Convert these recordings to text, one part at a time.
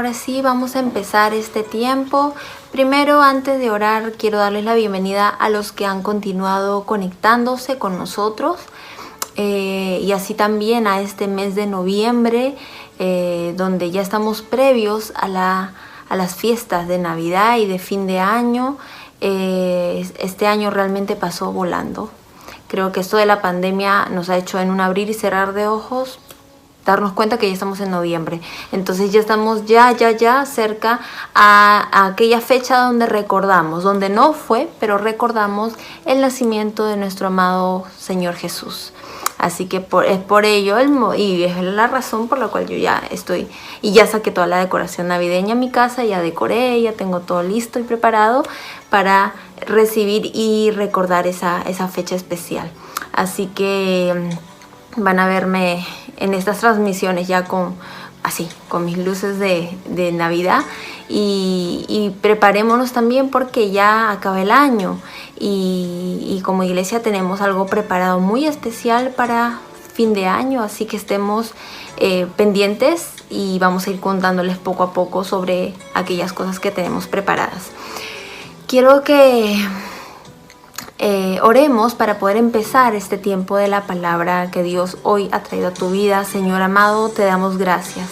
ahora sí vamos a empezar este tiempo. Primero, antes de orar, quiero darles la bienvenida a los que han continuado conectándose con nosotros y así también a este mes de noviembre, donde ya estamos previos a las fiestas de Navidad y de fin de año. Este año realmente pasó volando. Creo que esto de la pandemia nos ha hecho en un abrir y cerrar de ojos darnos cuenta que ya estamos en noviembre. Entonces ya estamos ya cerca a aquella fecha donde recordamos, donde no fue, pero recordamos el nacimiento de nuestro amado Señor Jesús. Así que es por ello y es la razón por la cual yo ya estoy y ya saqué toda la decoración navideña en mi casa, ya decoré, ya tengo todo listo y preparado para recibir y recordar esa fecha especial. Así que van a verme en estas transmisiones ya con mis luces de Navidad y preparémonos también porque ya acaba el año y como iglesia tenemos algo preparado muy especial para fin de año, así que estemos pendientes y vamos a ir contándoles poco a poco sobre aquellas cosas que tenemos preparadas. Quiero que oremos para poder empezar este tiempo de la palabra que Dios hoy ha traído a tu vida. Señor amado, te damos gracias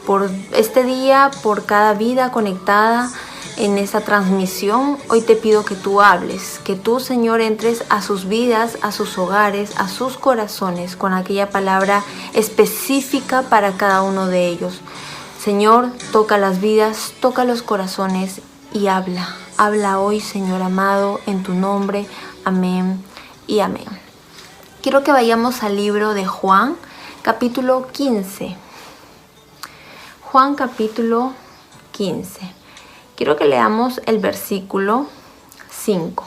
por este día, por cada vida conectada en esta transmisión. Hoy te pido que tú hables, que tú, Señor, entres a sus vidas, a sus hogares, a sus corazones con aquella palabra específica para cada uno de ellos. Señor, toca las vidas, toca los corazones y habla. Habla hoy, Señor amado, en tu nombre. Amén y amén. Quiero que vayamos al libro de Juan, capítulo 15. Juan, capítulo 15. Quiero que leamos el versículo 5.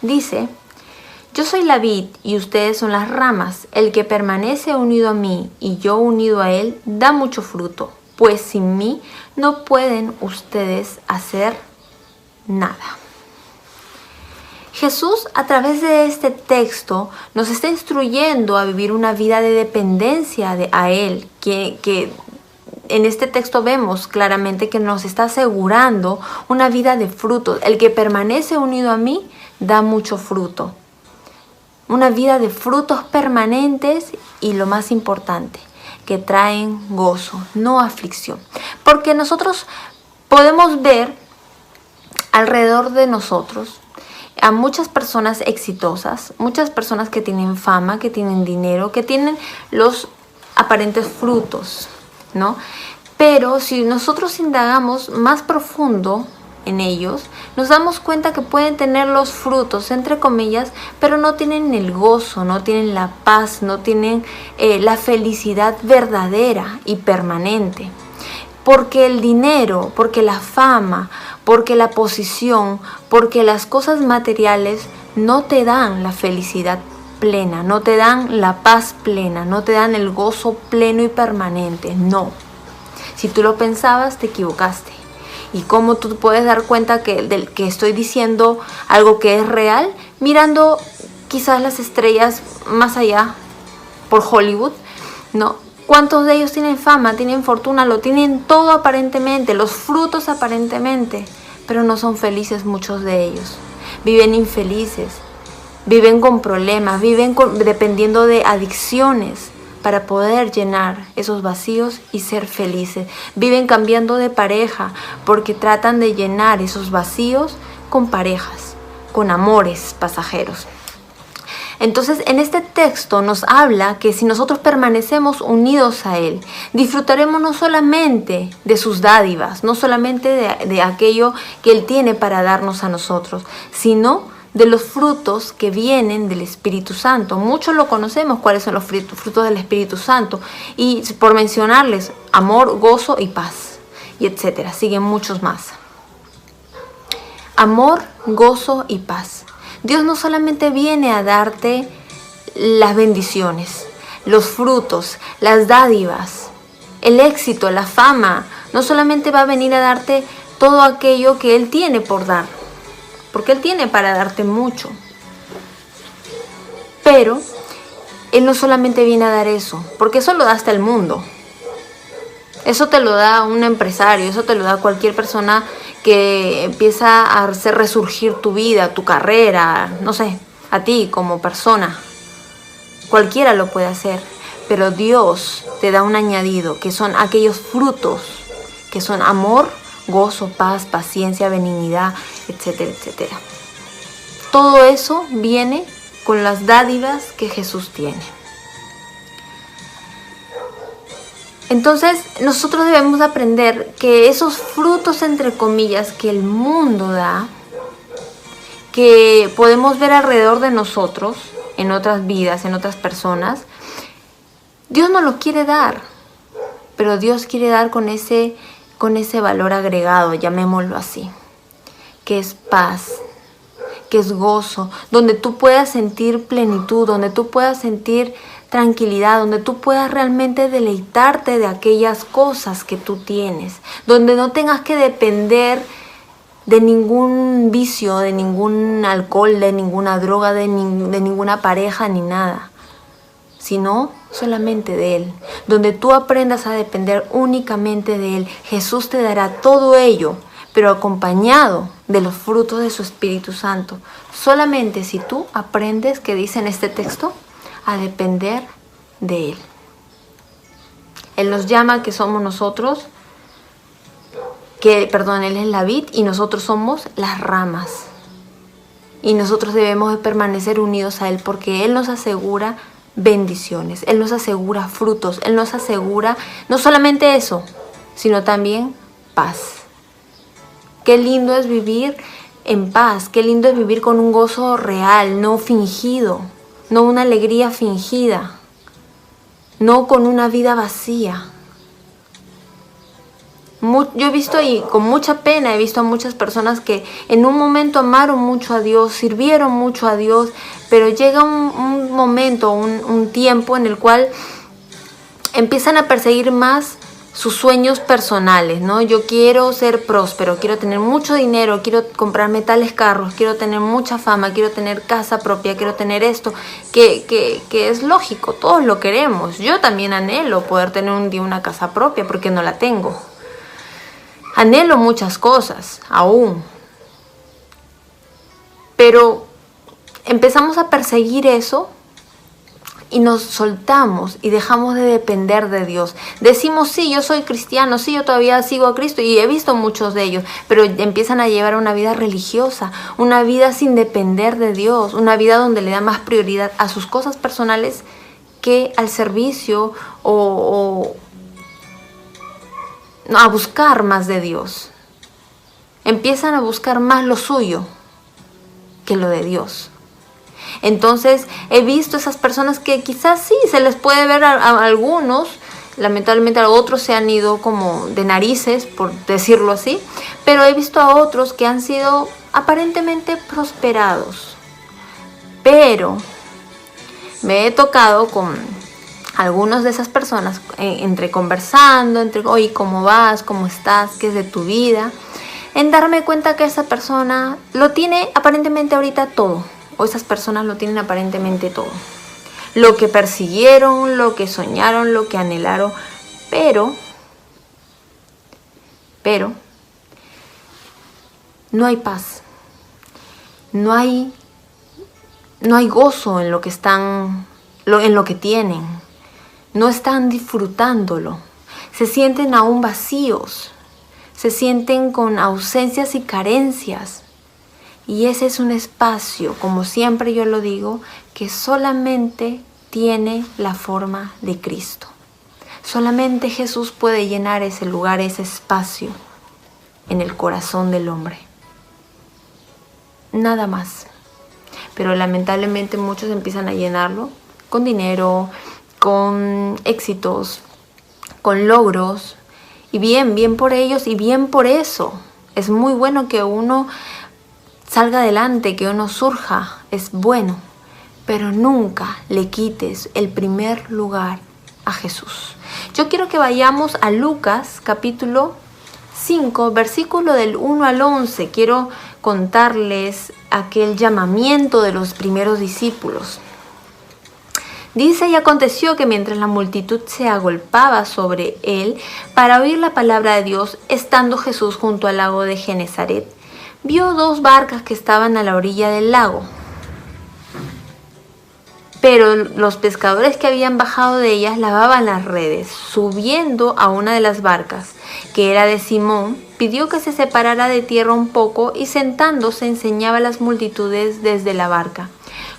Dice: yo soy la vid y ustedes son las ramas. El que permanece unido a mí y yo unido a él, da mucho fruto, pues sin mí no pueden ustedes hacer nada. Jesús, a través de este texto, nos está instruyendo a vivir una vida de dependencia a Él, que en este texto vemos claramente que nos está asegurando una vida de frutos. El que permanece unido a mí da mucho fruto. Una vida de frutos permanentes y lo más importante, que traen gozo, no aflicción. Porque nosotros podemos ver alrededor de nosotros a muchas personas exitosas, muchas personas que tienen fama, que tienen dinero, que tienen los aparentes frutos, ¿no? Pero si nosotros indagamos más profundo en ellos, nos damos cuenta que pueden tener los frutos, entre comillas, pero no tienen el gozo, no tienen la paz, no tienen la felicidad verdadera y permanente. Porque el dinero, porque la fama, porque la posición, porque las cosas materiales no te dan la felicidad plena, no te dan la paz plena, no te dan el gozo pleno y permanente. No. Si tú lo pensabas, te equivocaste. ¿Y cómo tú puedes dar cuenta que estoy diciendo algo que es real? Mirando quizás las estrellas más allá por Hollywood, ¿no? ¿Cuántos de ellos tienen fama, tienen fortuna, lo tienen todo aparentemente, los frutos aparentemente, pero no son felices muchos de ellos? Viven infelices, viven con problemas, dependiendo de adicciones para poder llenar esos vacíos y ser felices. Viven cambiando de pareja porque tratan de llenar esos vacíos con parejas, con amores pasajeros. Entonces, en este texto nos habla que si nosotros permanecemos unidos a Él, disfrutaremos no solamente de sus dádivas, no solamente de aquello que Él tiene para darnos a nosotros, sino de los frutos que vienen del Espíritu Santo. Muchos lo conocemos, cuáles son los frutos del Espíritu Santo. Y por mencionarles, amor, gozo y paz, y etcétera. Siguen muchos más. Amor, gozo y paz. Dios no solamente viene a darte las bendiciones, los frutos, las dádivas, el éxito, la fama. No solamente va a venir a darte todo aquello que Él tiene por dar, porque Él tiene para darte mucho. Pero Él no solamente viene a dar eso, porque eso lo da hasta el mundo. Eso te lo da un empresario, eso te lo da cualquier persona que empieza a hacer resurgir tu vida, tu carrera, no sé, a ti como persona. Cualquiera lo puede hacer, pero Dios te da un añadido, que son aquellos frutos, que son amor, gozo, paz, paciencia, benignidad, etcétera, etcétera. Todo eso viene con las dádivas que Jesús tiene. Entonces, nosotros debemos aprender que esos frutos, entre comillas, que el mundo da, que podemos ver alrededor de nosotros, en otras vidas, en otras personas, Dios nos lo quiere dar, pero Dios quiere dar con ese valor agregado, llamémoslo así, que es paz, que es gozo, donde tú puedas sentir plenitud, donde tú puedas sentir tranquilidad, donde tú puedas realmente deleitarte de aquellas cosas que tú tienes, donde no tengas que depender de ningún vicio, de ningún alcohol, de ninguna droga, de ninguna pareja ni nada, sino solamente de Él, donde tú aprendas a depender únicamente de Él. Jesús te dará todo ello, pero acompañado de los frutos de su Espíritu Santo, solamente si tú aprendes, que dice en este texto, a depender de Él. Él nos llama que somos nosotros, Él es la vid y nosotros somos las ramas. Y nosotros debemos de permanecer unidos a Él porque Él nos asegura bendiciones, Él nos asegura frutos, Él nos asegura no solamente eso, sino también paz. Qué lindo es vivir en paz, qué lindo es vivir con un gozo real, no fingido, no una alegría fingida, no con una vida vacía. Yo he visto y con mucha pena he visto a muchas personas que en un momento amaron mucho a Dios, sirvieron mucho a Dios, pero llega un momento, un tiempo en el cual empiezan a perseguir más sus sueños personales, ¿no? Yo quiero ser próspero, quiero tener mucho dinero, quiero comprarme tales carros, quiero tener mucha fama, quiero tener casa propia, quiero tener esto, que es lógico, todos lo queremos. Yo también anhelo poder tener un día una casa propia porque no la tengo. Anhelo muchas cosas aún, pero empezamos a perseguir eso y nos soltamos y dejamos de depender de Dios. Decimos, sí, yo soy cristiano, sí, yo todavía sigo a Cristo y he visto muchos de ellos, pero empiezan a llevar una vida religiosa, una vida sin depender de Dios, una vida donde le da más prioridad a sus cosas personales que al servicio o a buscar más de Dios. Empiezan a buscar más lo suyo que lo de Dios. Entonces he visto esas personas que quizás sí se les puede ver a algunos, lamentablemente a otros se han ido como de narices, por decirlo así, pero he visto a otros que han sido aparentemente prosperados. Pero me he tocado con algunas de esas personas, entre conversando, oye, ¿cómo vas? ¿Cómo estás? ¿Qué es de tu vida? En darme cuenta que esa persona lo tiene aparentemente ahorita todo, o esas personas lo tienen aparentemente todo. Lo que persiguieron, lo que soñaron, lo que anhelaron, pero no hay paz, no hay gozo en lo que están, en lo que tienen. No están disfrutándolo, se sienten aún vacíos, se sienten con ausencias y carencias. Y ese es un espacio, como siempre yo lo digo, que solamente tiene la forma de Cristo. Solamente Jesús puede llenar ese lugar, ese espacio en el corazón del hombre. Nada más. Pero lamentablemente muchos empiezan a llenarlo con dinero, con éxitos, con logros, y bien por ellos y bien por eso. Es muy bueno que uno salga adelante, que uno surja, es bueno, pero nunca le quites el primer lugar a Jesús. Yo quiero que vayamos a Lucas capítulo 5, versículo del 1 al 11. Quiero contarles aquel llamamiento de los primeros discípulos. Dice: y aconteció que mientras la multitud se agolpaba sobre él para oír la palabra de Dios, estando Jesús junto al lago de Genezaret, vio 2 barcas que estaban a la orilla del lago. Pero los pescadores que habían bajado de ellas lavaban las redes. Subiendo a una de las barcas, que era de Simón, pidió que se separara de tierra un poco y sentándose enseñaba a las multitudes desde la barca.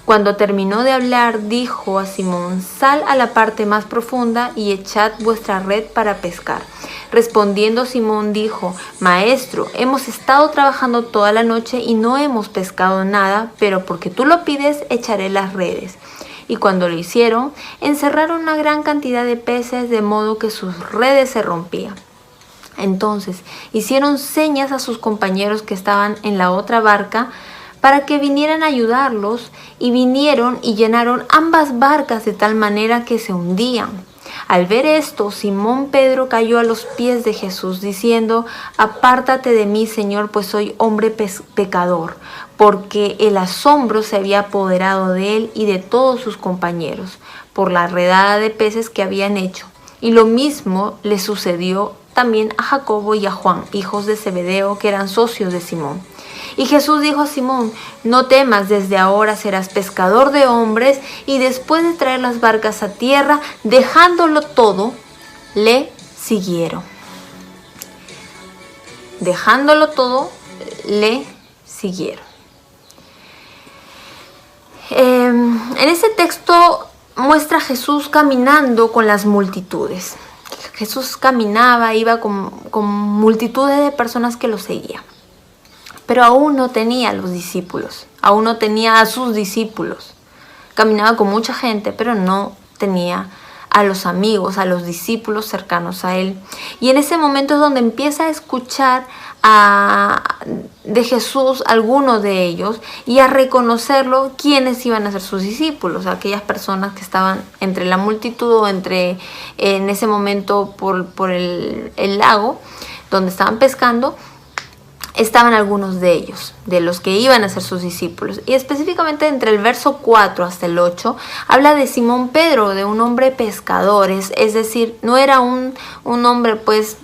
Cuando terminó de hablar, dijo a Simón: sal a la parte más profunda y echad vuestra red para pescar. Respondiendo Simón dijo: Maestro, hemos estado trabajando toda la noche y no hemos pescado nada, pero porque tú lo pides, echaré las redes. Y cuando lo hicieron, encerraron una gran cantidad de peces, de modo que sus redes se rompían. Entonces hicieron señas a sus compañeros que estaban en la otra barca para que vinieran a ayudarlos, y vinieron y llenaron ambas barcas de tal manera que se hundían. Al ver esto, Simón Pedro cayó a los pies de Jesús, diciendo: apártate de mí, Señor, pues soy hombre pecador, porque el asombro se había apoderado de él y de todos sus compañeros, por la redada de peces que habían hecho. Y lo mismo le sucedió también a Jacobo y a Juan, hijos de Zebedeo, que eran socios de Simón. Y Jesús dijo a Simón: no temas, desde ahora serás pescador de hombres. Y después de traer las barcas a tierra, dejándolo todo, le siguieron. Dejándolo todo, le siguieron. En este texto muestra a Jesús caminando con las multitudes. Jesús caminaba, iba con multitudes de personas que lo seguían. Pero aún no tenía a los discípulos, aún no tenía a sus discípulos. Caminaba con mucha gente, pero no tenía a los amigos, a los discípulos cercanos a él. Y en ese momento es donde empieza a escuchar de Jesús algunos de ellos y a reconocerlo quiénes iban a ser sus discípulos, aquellas personas que estaban entre la multitud o en ese momento por el lago donde estaban pescando. Estaban algunos de ellos, de los que iban a ser sus discípulos. Y específicamente entre el verso 4 hasta el 8, habla de Simón Pedro, de un hombre pescador. Es decir, no era un hombre, pues,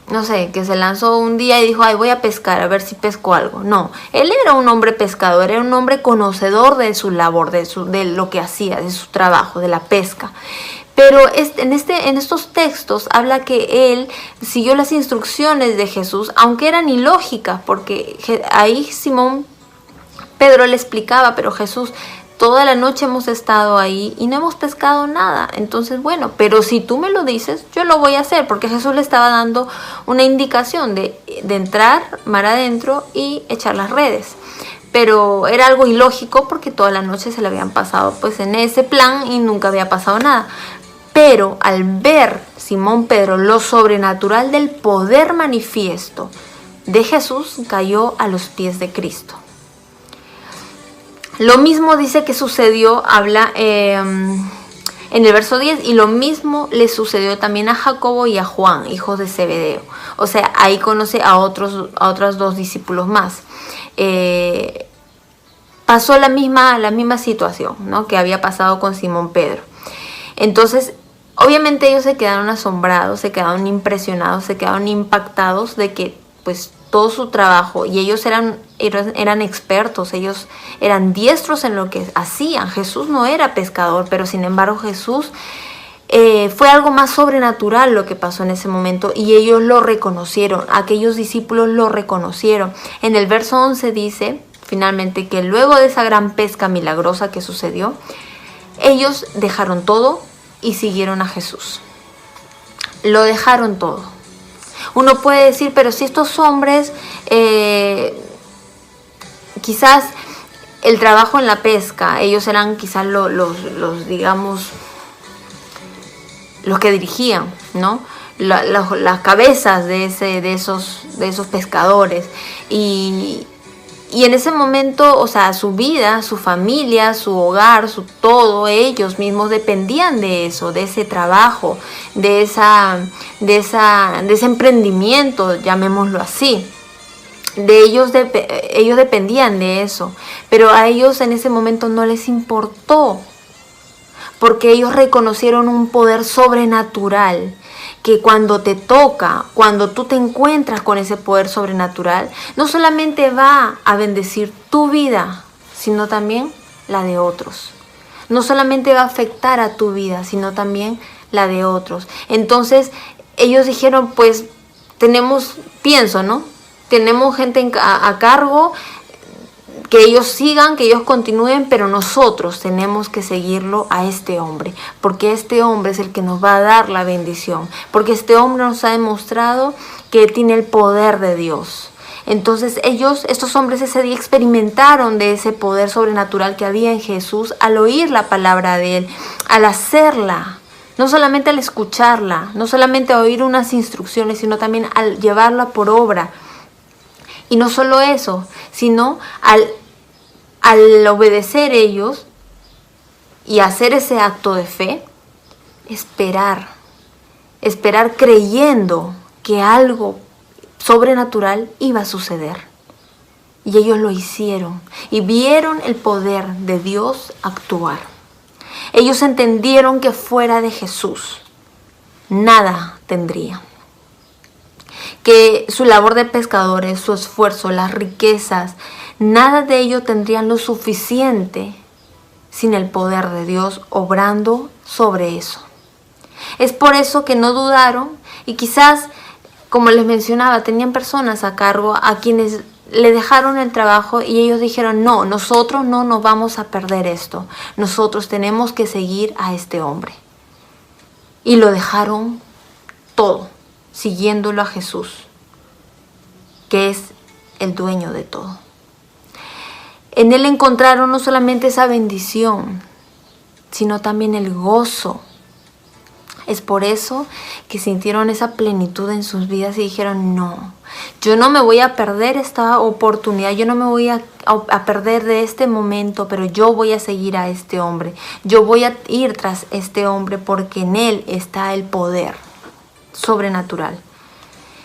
no sé, que se lanzó un día y dijo: ay, voy a pescar, a ver si pesco algo. No, él era un hombre pescador, era un hombre conocedor de su labor, de lo que hacía, de su trabajo, de la pesca. Pero en estos textos habla que él siguió las instrucciones de Jesús, aunque eran ilógicas, porque ahí Simón Pedro le explicaba: pero Jesús, toda la noche hemos estado ahí y no hemos pescado nada. Entonces, bueno, pero si tú me lo dices, yo lo voy a hacer, porque Jesús le estaba dando una indicación de entrar mar adentro y echar las redes. Pero era algo ilógico porque toda la noche se le habían pasado pues en ese plan y nunca había pasado nada. Pero al ver Simón Pedro lo sobrenatural del poder manifiesto de Jesús, cayó a los pies de Cristo. Lo mismo dice que sucedió, habla en el verso 10, y lo mismo le sucedió también a Jacobo y a Juan, hijos de Zebedeo. O sea, ahí conoce a otros 2 discípulos más. Pasó la misma situación, ¿no?, que había pasado con Simón Pedro. Entonces, obviamente ellos se quedaron asombrados, se quedaron impresionados, se quedaron impactados de que pues todo su trabajo, y ellos eran expertos, ellos eran diestros en lo que hacían. Jesús no era pescador, pero sin embargo Jesús fue algo más sobrenatural lo que pasó en ese momento, y ellos lo reconocieron, aquellos discípulos lo reconocieron. En el verso 11 dice finalmente que luego de esa gran pesca milagrosa que sucedió, ellos dejaron todo y siguieron a Jesús. Lo dejaron todo. Uno puede decir: pero si estos hombres, quizás el trabajo en la pesca, ellos eran quizás los digamos, los que dirigían, ¿no?, las cabezas de esos pescadores, y en ese momento, o sea, su vida, su familia, su hogar, su todo, ellos mismos dependían de eso, de ese trabajo, de ese emprendimiento, llamémoslo así. Ellos dependían de eso, pero a ellos en ese momento no les importó. porque ellos reconocieron un poder sobrenatural que cuando te toca, cuando tú te encuentras con ese poder sobrenatural, no solamente va a bendecir tu vida, sino también la de otros. No solamente va a afectar a tu vida, sino también la de otros. Entonces ellos dijeron, pues tenemos, pienso, ¿no? Tenemos gente a cargo, que ellos sigan, que ellos continúen, pero nosotros tenemos que seguirlo a este hombre, porque este hombre es el que nos va a dar la bendición, porque este hombre nos ha demostrado que tiene el poder de Dios. Entonces estos hombres ese día experimentaron de ese poder sobrenatural que había en Jesús al oír la palabra de Él, al hacerla, no solamente al escucharla, no solamente a oír unas instrucciones, sino también al llevarla por obra. Y no solo eso, sino al obedecer ellos y hacer ese acto de fe, esperar creyendo que algo sobrenatural iba a suceder. Y ellos lo hicieron y vieron el poder de Dios actuar. Ellos entendieron que fuera de Jesús nada tendrían. Que su labor de pescadores, su esfuerzo, las riquezas, nada de ello tendrían lo suficiente sin el poder de Dios obrando sobre eso. Es por eso que no dudaron y quizás, como les mencionaba, tenían personas a cargo a quienes le dejaron el trabajo y ellos dijeron, no, nosotros no nos vamos a perder esto. Nosotros tenemos que seguir a este hombre. Y lo dejaron todo, siguiéndolo a Jesús, que es el dueño de todo. En Él encontraron no solamente esa bendición, sino también el gozo. Es por eso que sintieron esa plenitud en sus vidas y dijeron, no, yo no me voy a perder esta oportunidad, yo no me voy a perder de este momento, pero yo voy a seguir a este hombre. Yo voy a ir tras este hombre porque en Él está el poder sobrenatural.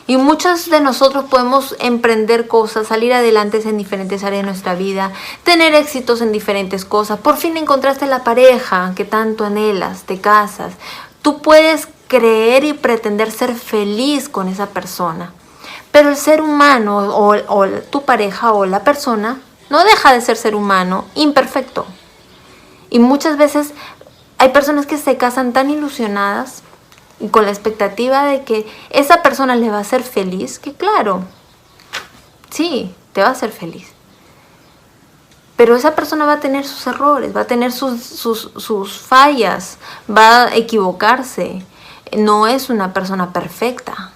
Y muchos de nosotros podemos emprender cosas, salir adelante en diferentes áreas de nuestra vida, tener éxitos en diferentes cosas. Por fin encontraste la pareja que tanto anhelas, te casas. Tú puedes creer y pretender ser feliz con esa persona. Pero el ser humano o tu pareja o la persona no deja de ser humano imperfecto. Y muchas veces hay personas que se casan tan ilusionadas y con la expectativa de que esa persona le va a hacer feliz, que claro, sí, te va a hacer feliz. Pero esa persona va a tener sus errores, va a tener sus fallas, va a equivocarse. No es una persona perfecta.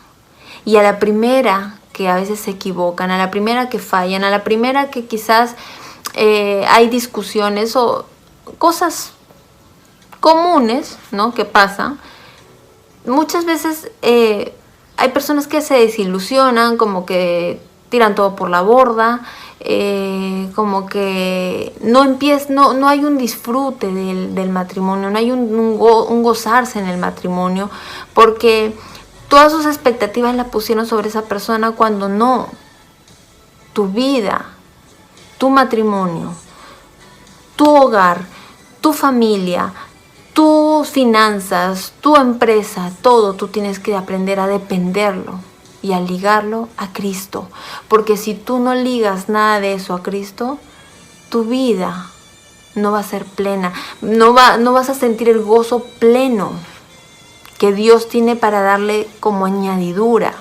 Y a la primera que a veces se equivocan, a la primera que fallan, a la primera que quizás hay discusiones o cosas comunes, ¿no?, que pasan, muchas veces hay personas que se desilusionan, como que tiran todo por la borda, como que no hay un disfrute del matrimonio, no hay un gozarse en el matrimonio, porque todas sus expectativas las pusieron sobre esa persona cuando no. Tu vida, tu matrimonio, tu hogar, tu familia, tus finanzas, tu empresa, todo tú tienes que aprender a dependerlo y a ligarlo a Cristo. Porque si tú no ligas nada de eso a Cristo, tu vida no va a ser plena, no vas a sentir el gozo pleno que Dios tiene para darle como añadidura.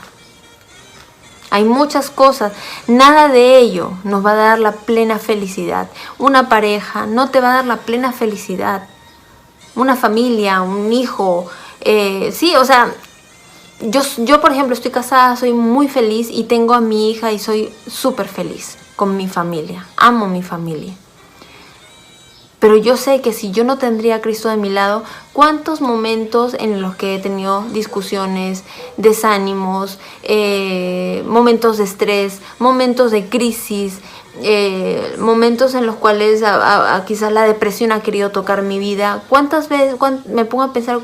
Hay muchas cosas, nada de ello nos va a dar la plena felicidad. Una pareja no te va a dar la plena felicidad. Una familia, un hijo, sí, o sea, yo por ejemplo estoy casada, soy muy feliz y tengo a mi hija y soy súper feliz con mi familia, amo mi familia. Pero yo sé que si yo no tendría a Cristo de mi lado, ¿cuántos momentos en los que he tenido discusiones, desánimos, momentos de estrés, momentos de crisis, momentos en los cuales quizás la depresión ha querido tocar mi vida? ¿Cuántas veces me pongo a pensar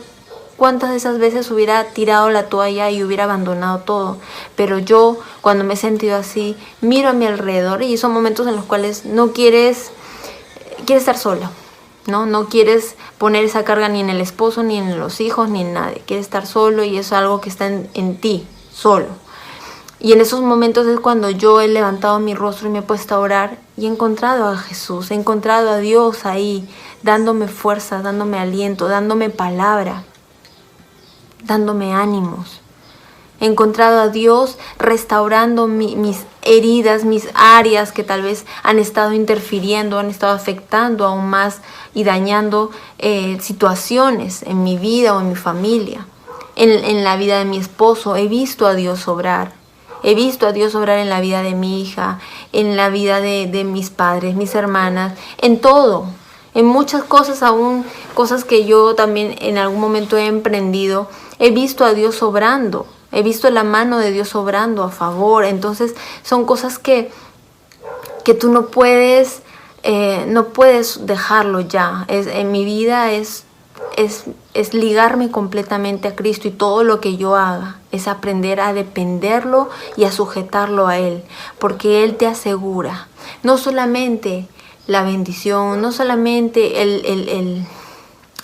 cuántas de esas veces hubiera tirado la toalla y hubiera abandonado todo? Pero yo, cuando me he sentido así, miro a mi alrededor y son momentos en los cuales no quieres estar solo. ¿no? No quieres poner esa carga ni en el esposo, ni en los hijos, ni en nadie. Quieres estar solo y es algo que está en ti, solo. Y en esos momentos es cuando yo he levantado mi rostro y me he puesto a orar y he encontrado a Jesús, he encontrado a Dios ahí, dándome fuerza, dándome aliento, dándome palabra, dándome ánimos. He encontrado a Dios restaurando mis heridas, mis áreas que tal vez han estado interfiriendo, han estado afectando aún más y dañando situaciones en mi vida o en mi familia. En la vida de mi esposo he visto a Dios obrar. He visto a Dios obrar en la vida de mi hija, en la vida de mis padres, mis hermanas, en todo. En muchas cosas, aún cosas que yo también en algún momento he emprendido, he visto a Dios obrando. He visto la mano de Dios obrando a favor. Entonces son cosas que tú no puedes dejarlo ya. En mi vida es ligarme completamente a Cristo, y todo lo que yo haga es aprender a dependerlo y a sujetarlo a Él, porque Él te asegura no solamente la bendición, no solamente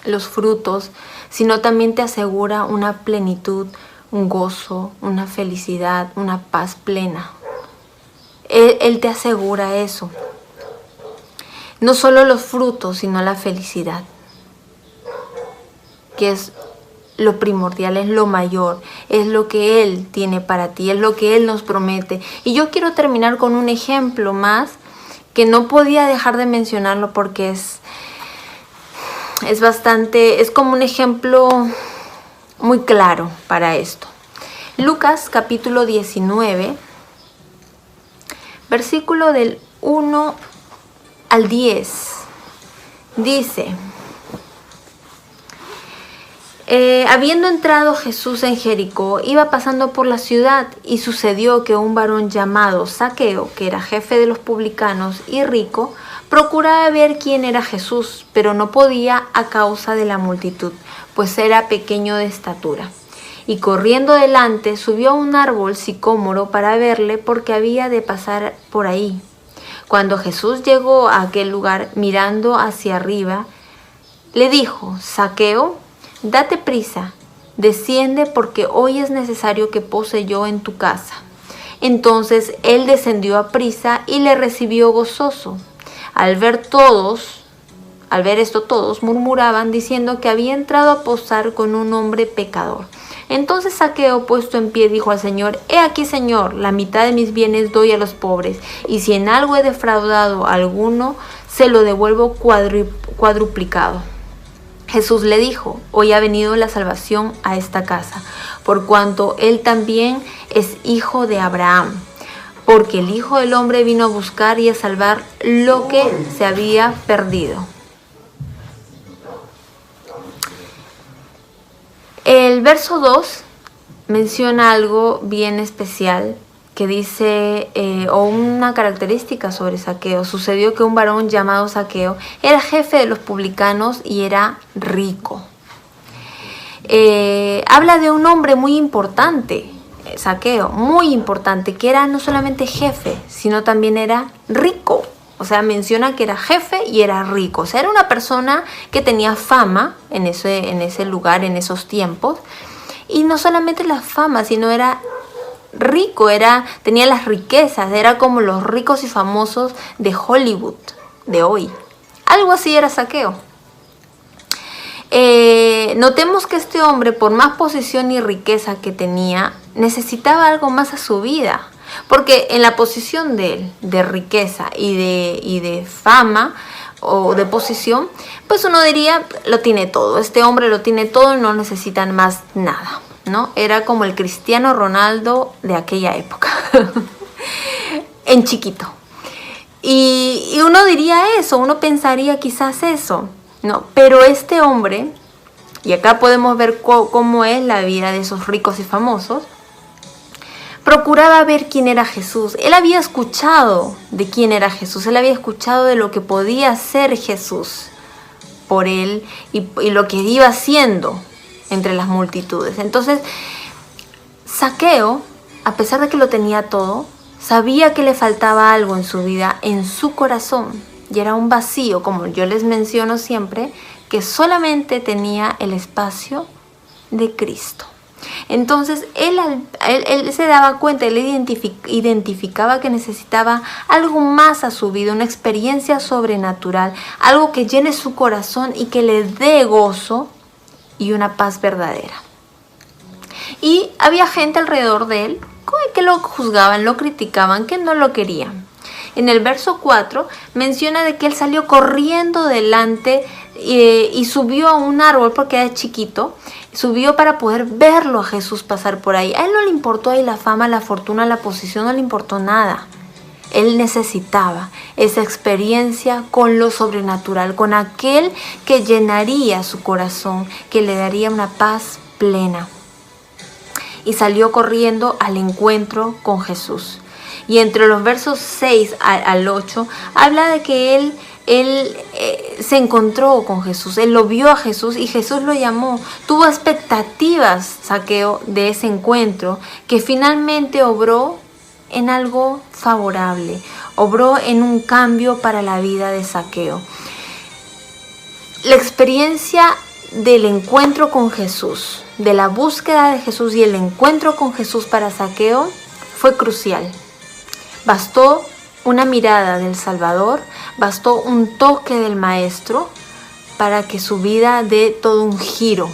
los frutos, sino también te asegura una plenitud, un gozo, una felicidad, una paz plena. Él te asegura eso. No solo los frutos, sino la felicidad, que es lo primordial, es lo mayor, es lo que Él tiene para ti, es lo que Él nos promete. Y yo quiero terminar con un ejemplo más, que no podía dejar de mencionarlo porque es como un ejemplo muy claro para esto. Lucas capítulo 19, versículo del 1 al 10, dice: habiendo entrado Jesús en Jericó, iba pasando por la ciudad, y sucedió que un varón llamado Zaqueo, que era jefe de los publicanos y rico, procuraba ver quién era Jesús, pero no podía a causa de la multitud, pues era pequeño de estatura. Y corriendo delante, subió a un árbol sicómoro para verle, porque había de pasar por ahí. Cuando Jesús llegó a aquel lugar, mirando hacia arriba, le dijo: Zaqueo, date prisa, desciende, porque hoy es necesario que pose yo en tu casa. Entonces él descendió a prisa y le recibió gozoso. Al ver esto todos murmuraban, diciendo que había entrado a posar con un hombre pecador. Entonces Zaqueo, puesto en pie, dijo al Señor: He aquí, Señor, la mitad de mis bienes doy a los pobres, y si en algo he defraudado a alguno, se lo devuelvo cuadruplicado. Jesús le dijo: Hoy ha venido la salvación a esta casa, por cuanto él también es hijo de Abraham, porque el Hijo del Hombre vino a buscar y a salvar lo que se había perdido. El verso 2 menciona algo bien especial que dice, o una característica sobre Zaqueo. Sucedió que un varón llamado Zaqueo era jefe de los publicanos y era rico. Habla de un hombre muy importante, Zaqueo, muy importante, que era no solamente jefe, sino también era rico. O sea, menciona que era jefe y era rico. O sea, era una persona que tenía fama en ese lugar, en esos tiempos. Y no solamente la fama, sino era rico, tenía las riquezas, era como los ricos y famosos de Hollywood de hoy. Algo así era Zaqueo. Notemos que este hombre, por más posición y riqueza que tenía, necesitaba algo más a su vida. Porque en la posición de él, de riqueza y de fama o de posición, pues uno diría, lo tiene todo. Este hombre lo tiene todo y no necesitan más nada, ¿no? Era como el Cristiano Ronaldo de aquella época, en chiquito. Y uno diría eso, uno pensaría quizás eso, ¿no? Pero este hombre, y acá podemos ver cómo es la vida de esos ricos y famosos, procuraba ver quién era Jesús. Él había escuchado de quién era Jesús. Él había escuchado de lo que podía hacer Jesús por él y lo que iba haciendo entre las multitudes. Entonces, Zaqueo, a pesar de que lo tenía todo, sabía que le faltaba algo en su vida, en su corazón. y era un vacío, como yo les menciono siempre, que solamente tenía el espacio de Cristo. Entonces él se daba cuenta, él identificaba que necesitaba algo más a su vida, una experiencia sobrenatural, algo que llene su corazón y que le dé gozo y una paz verdadera. Y había gente alrededor de él que lo juzgaban, lo criticaban, que no lo querían. En el verso 4 menciona de que él salió corriendo delante y subió a un árbol porque era chiquito. Subió para poder verlo a Jesús pasar por ahí. A él no le importó ahí la fama, la fortuna, la posición, no le importó nada. Él necesitaba esa experiencia con lo sobrenatural, con aquel que llenaría su corazón, que le daría una paz plena. Y salió corriendo al encuentro con Jesús. Y entre los versos 6 al 8 habla de que él se encontró con Jesús, él lo vio a Jesús y Jesús lo llamó. Tuvo expectativas, Zaqueo, de ese encuentro, que finalmente obró en algo favorable, obró en un cambio para la vida de Zaqueo. La experiencia del encuentro con Jesús, de la búsqueda de Jesús y el encuentro con Jesús para Zaqueo fue crucial. Bastó una mirada del Salvador, bastó un toque del Maestro para que su vida dé todo un giro.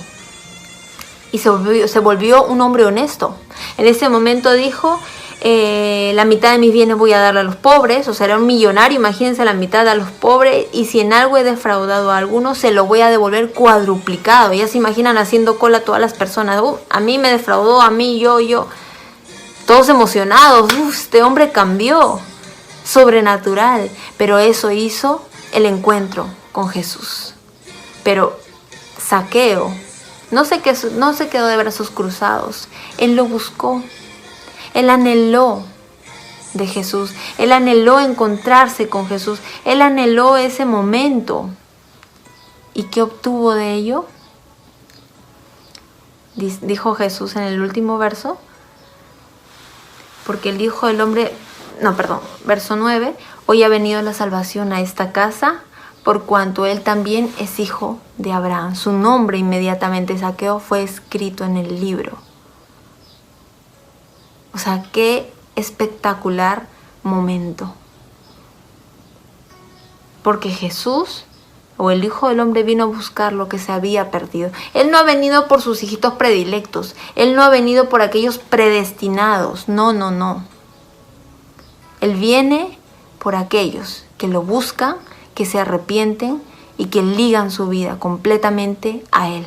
Y se volvió un hombre honesto. En ese momento dijo, la mitad de mis bienes voy a darle a los pobres. O sea, era un millonario, imagínense, la mitad a los pobres. Y si en algo he defraudado a alguno, se lo voy a devolver cuadruplicado. Ya se imaginan haciendo cola todas las personas. A mí me defraudó, a mí, yo. Todos emocionados. Este hombre cambió. Sobrenatural. Pero eso hizo el encuentro con Jesús. Pero Zaqueo no se quedó de brazos cruzados. Él lo buscó. Él anheló de Jesús. Él anheló encontrarse con Jesús. Él anheló ese momento. ¿Y qué obtuvo de ello? Dijo Jesús en el último verso. Porque el Hijo del Hombre... verso 9. Hoy ha venido la salvación a esta casa, por cuanto él también es hijo de Abraham. Su nombre inmediatamente, Zaqueo, fue escrito en el libro. O sea, qué espectacular momento. Porque Jesús, o el Hijo del Hombre, vino a buscar lo que se había perdido. Él no ha venido por sus hijitos predilectos. Él no ha venido por aquellos predestinados. No. Él viene por aquellos que lo buscan, que se arrepienten y que ligan su vida completamente a Él.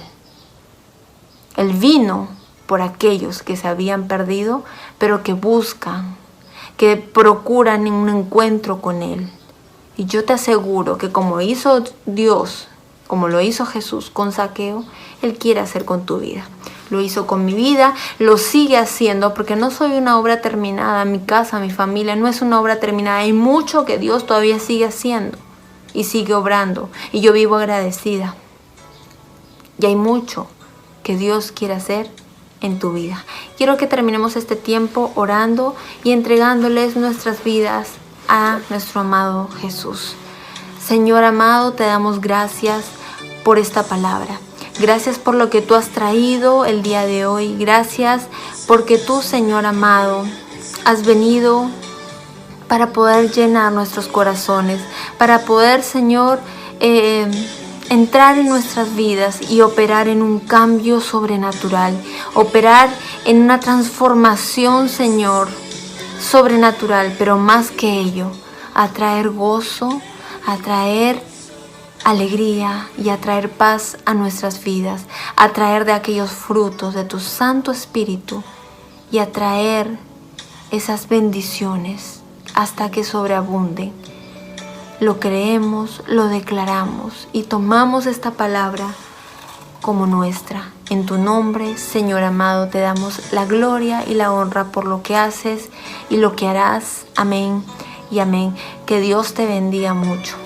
Él vino por aquellos que se habían perdido, pero que buscan, que procuran un encuentro con Él. Y yo te aseguro que como hizo Dios, como lo hizo Jesús con Zaqueo, Él quiere hacer con tu vida. Lo hizo con mi vida, lo sigue haciendo, porque no soy una obra terminada. Mi casa, mi familia no es una obra terminada. Hay mucho que Dios todavía sigue haciendo y sigue obrando. Y yo vivo agradecida. Y hay mucho que Dios quiere hacer en tu vida. Quiero que terminemos este tiempo orando y entregándoles nuestras vidas a nuestro amado Jesús. Señor amado, te damos gracias por esta palabra. Gracias por lo que tú has traído el día de hoy. Gracias porque tú, Señor amado, has venido para poder llenar nuestros corazones, para poder, Señor, entrar en nuestras vidas y operar en un cambio sobrenatural, operar en una transformación, Señor, sobrenatural, pero más que ello, atraer gozo, atraer alegría y atraer paz a nuestras vidas, atraer de aquellos frutos de tu Santo Espíritu y atraer esas bendiciones hasta que sobreabunden. Lo creemos, lo declaramos y tomamos esta palabra como nuestra. En tu nombre, Señor amado, te damos la gloria y la honra por lo que haces y lo que harás. Amén y amén. Que Dios te bendiga mucho.